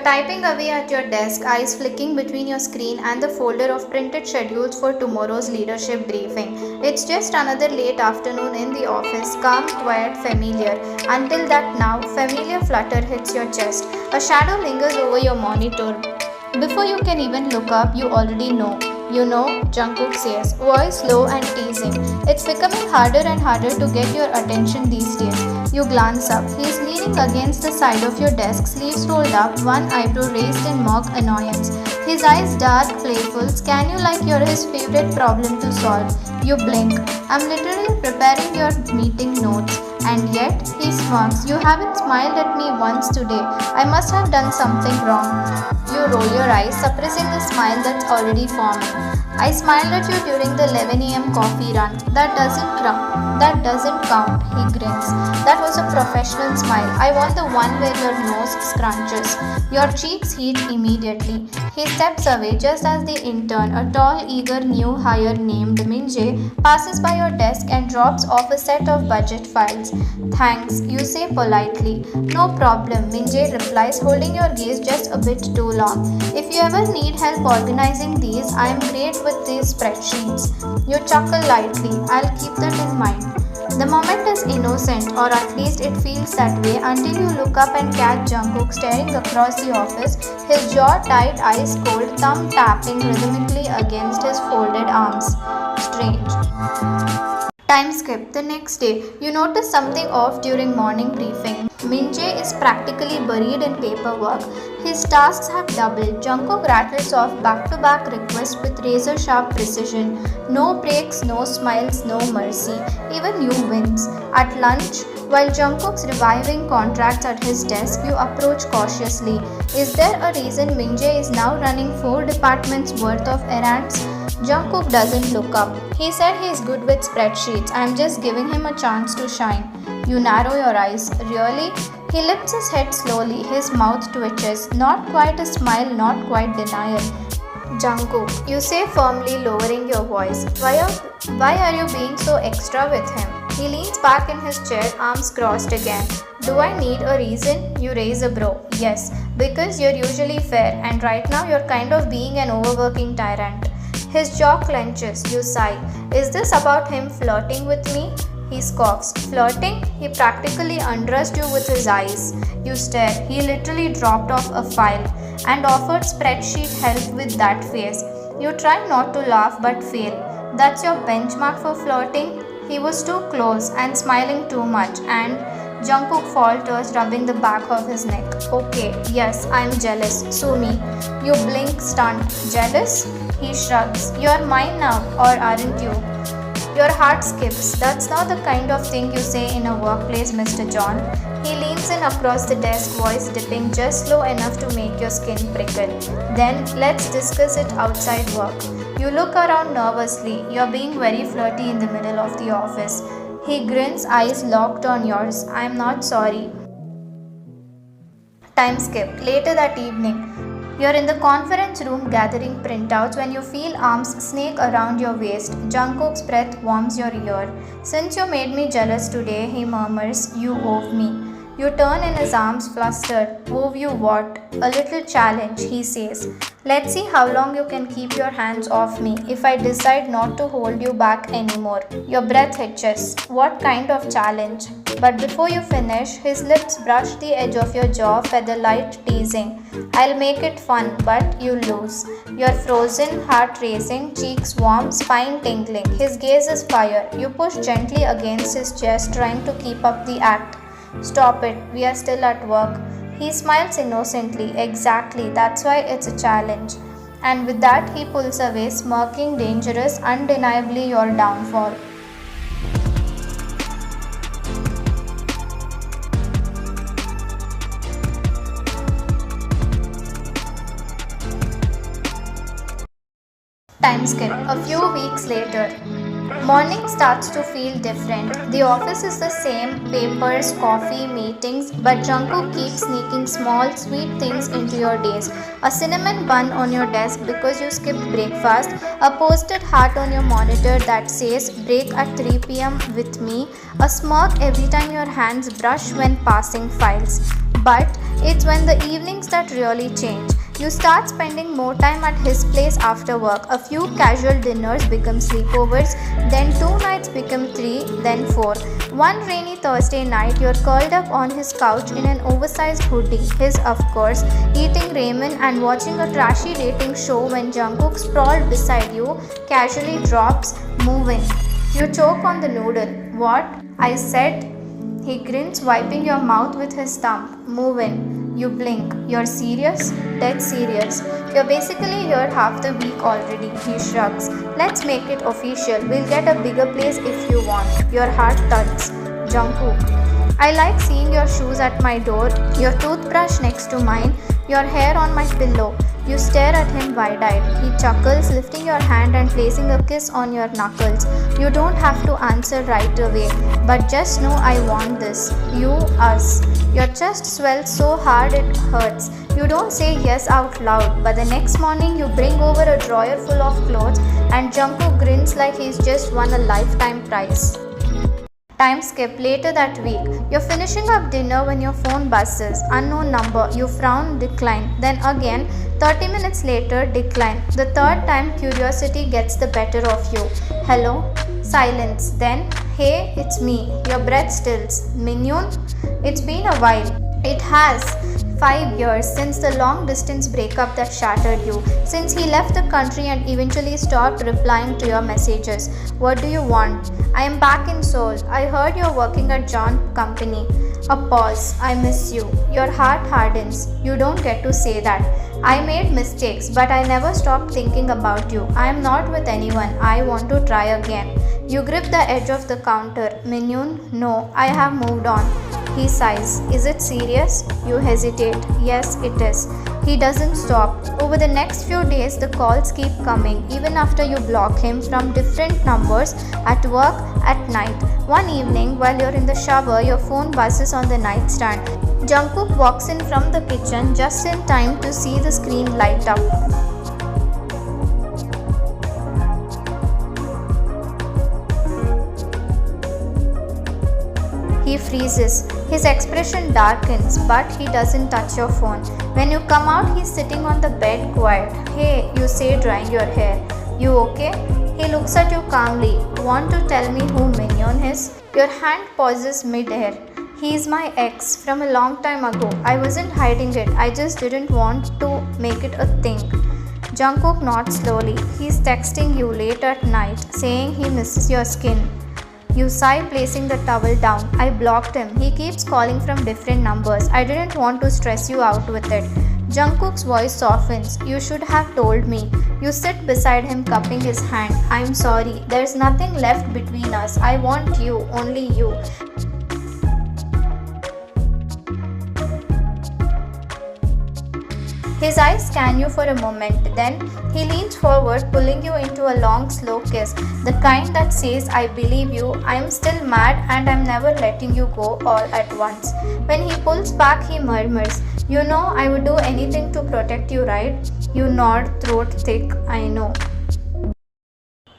You're typing away at your desk, eyes flicking between your screen and the folder of printed schedules for tomorrow's leadership briefing. It's just another late afternoon in the office, calm, quiet, familiar. Until that now, familiar flutter hits your chest. A shadow lingers over your monitor. Before you can even look up, you already know. You know, Jungkook says, voice low and teasing. It's becoming harder and harder to get your attention these days. You glance up. He's leaning against the side of your desk, sleeves rolled up, one eyebrow raised in mock annoyance. His eyes dark, playful, scan you like you're his favorite problem to solve. You blink. I'm literally preparing your meeting notes. And yet, he smirks. You haven't smiled at me once today. I must have done something wrong. You roll your eyes, suppressing the smile that's already forming. I smiled at you during the 11 a.m. coffee run. That doesn't count, he grins. That was a professional smile. I want the one where your nose scrunches. Your cheeks heat immediately. He steps away just as the intern, a tall, eager new hire named Minjae, passes by your desk and drops off a set of budget files. Thanks, you say politely. No problem, Minjae replies, holding your gaze just a bit too long. If you ever need help organizing these, I am great with these spreadsheets. You chuckle lightly. I'll keep that in mind. The moment is innocent, or at least it feels that way, until you look up and catch Jungkook staring across the office, his jaw tight, eyes cold, thumb tapping rhythmically against his folded arms. Strange. Time skip. The next day, you notice something off during morning briefing. Minjae is practically buried in paperwork. His tasks have doubled. Jungkook rattles off back-to-back requests with razor-sharp precision. No breaks, no smiles, no mercy. Even you wins. At lunch, while Jungkook's reviving contracts at his desk, you approach cautiously. Is there a reason Minjae is now running 4 departments worth of errands? Jungkook doesn't look up. He said he is good with spreadsheets. I'm just giving him a chance to shine. You narrow your eyes. Really? He lifts his head slowly. His mouth twitches. Not quite a smile, not quite denial. Jungkook, you say firmly, lowering your voice. Why are you being so extra with him? He leans back in his chair, arms crossed again. Do I need a reason? You raise a brow. Yes, because you're usually fair, and right now you're kind of being an overworking tyrant. His jaw clenches. You sigh. Is this about him flirting with me? He scoffs. Flirting? He practically undressed you with his eyes. You stare. He literally dropped off a file and offered spreadsheet help with that face. You try not to laugh but fail. That's your benchmark for flirting? He was too close and smiling too much, and Jungkook falters, rubbing the back of his neck. Okay, yes, I'm jealous. Sue me. You blink, stunned. Jealous? He shrugs. You're mine now, or aren't you? Your heart skips. That's not the kind of thing you say in a workplace, Mr. John. He leans in across the desk, voice dipping just low enough to make your skin prickle. Then, let's discuss it outside work. You look around nervously. You're being very flirty in the middle of the office. He grins, eyes locked on yours. I'm not sorry. Time skip. Later that evening. You're in the conference room gathering printouts when you feel arms snake around your waist. Jungkook's breath warms your ear. Since you made me jealous today, he murmurs, you owe me. You turn in his arms, flustered. Owe you what? A little challenge, he says. Let's see how long you can keep your hands off me if I decide not to hold you back anymore. Your breath hitches. What kind of challenge? But before you finish, his lips brush the edge of your jaw, feather-light teasing. I'll make it fun, but you lose. You're frozen, heart racing, cheeks warm, spine tingling. His gaze is fire. You push gently against his chest, trying to keep up the act. Stop it, we are still at work. He smiles innocently. Exactly, that's why it's a challenge. And with that, he pulls away, smirking, dangerous, undeniably your downfall. Time skip. A few weeks later. Morning starts to feel different. The office is the same, papers, coffee, meetings, but Jungkook keeps sneaking small, sweet things into your days. A cinnamon bun on your desk because you skipped breakfast, a posted heart on your monitor that says break at 3 p.m. with me, a smirk every time your hands brush when passing files. But It's when the evenings that really change. You start spending more time at his place after work. A few casual dinners become sleepovers, then 2 nights become 3, then 4. One rainy Thursday night, you're curled up on his couch in an oversized hoodie, his of course, eating ramen and watching a trashy dating show when Jungkook sprawled beside you, casually drops, "Move in." You choke on the noodle. "What?" I said. He grins, wiping your mouth with his thumb. "Move in." You blink. "You're serious?" "Dead serious. You're basically here half the week already." He shrugs. "Let's make it official. We'll get a bigger place if you want." Your heart thuds. Jungkook. I like seeing your shoes at my door, your toothbrush next to mine, your hair on my pillow. You stare at him wide-eyed. He chuckles, lifting your hand and placing a kiss on your knuckles. You don't have to answer right away, but just know I want this. You, us. Your chest swells so hard it hurts. You don't say yes out loud, but the next morning you bring over a drawer full of clothes and Jungkook grins like he's just won a lifetime prize. Time skip. Later that week. You're finishing up dinner when your phone buzzes. Unknown number. You frown, decline. Then again, 30 minutes later, decline. The third time, curiosity gets the better of you. "Hello?" Silence. Then, "Hey, it's me." Your breath stills. "Minion?" It's been a while. It has. 5 years since the long distance breakup that shattered you, since he left the country and eventually stopped replying to your messages. What do you want? "I am back in Seoul. I heard you're working at John Company." A pause. "I miss you." Your heart hardens. You don't get to say that. "I made mistakes, but I never stopped thinking about you. I am not with anyone. I want to try again." You grip the edge of the counter. "Minion, no, I have moved on." He sighs. "Is it serious?" You hesitate. "Yes, it is." He doesn't stop. Over the next few days, the calls keep coming, even after you block him, from different numbers, at work, at night. One evening, while you're in the shower, your phone buzzes on the nightstand. Jungkook walks in from the kitchen just in time to see the screen light up. He freezes. His expression darkens, but he doesn't touch your phone. When you come out, he's sitting on the bed, quiet. "Hey," you say, drying your hair. "You okay?" He looks at you calmly. "Want to tell me who Minion is?" Your hand pauses mid-air. "He's my ex from a long time ago. I wasn't hiding it. I just didn't want to make it a thing." Jungkook nods slowly. He's texting you late at night, saying he misses your skin. You sigh, placing the towel down. "I blocked him. He keeps calling from different numbers. I didn't want to stress you out with it." Jungkook's voice softens. "You should have told me." You sit beside him, cupping his hand. "I'm sorry. There's nothing left between us. I want you, only you." His eyes scan you for a moment, then he leans forward, pulling you into a long, slow kiss, the kind that says, "I believe you, I'm still mad and I'm never letting you go all at once." When he pulls back, he murmurs, "You know I would do anything to protect you, right?" You nod, throat thick. "I know."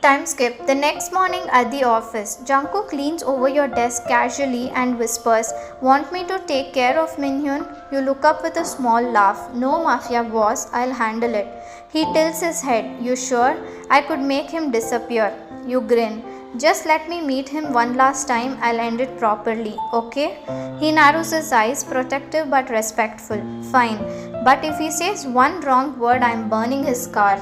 Time skip. The next morning at the office, Jungkook leans over your desk casually and whispers, "Want me to take care of Minhyun?" You look up with a small laugh. "No, mafia boss, I'll handle it." He tilts his head. "You sure? I could make him disappear." You grin. "Just let me meet him one last time. I'll end it properly, okay?" He narrows his eyes, protective but respectful. "Fine. But if he says one wrong word, I'm burning his car."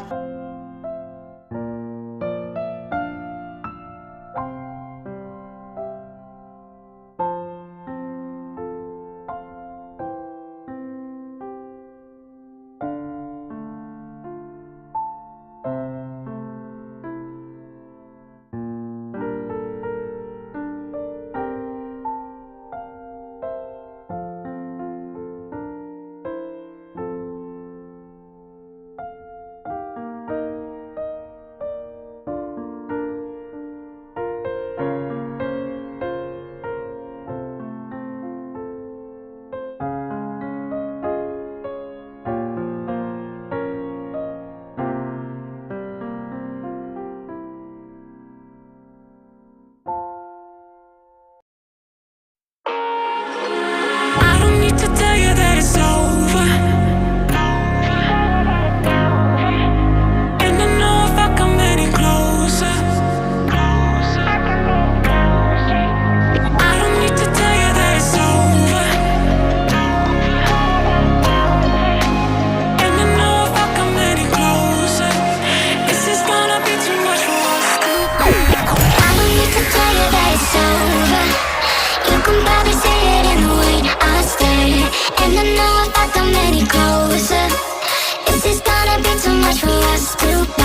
closer. Is this gonna be too much for us to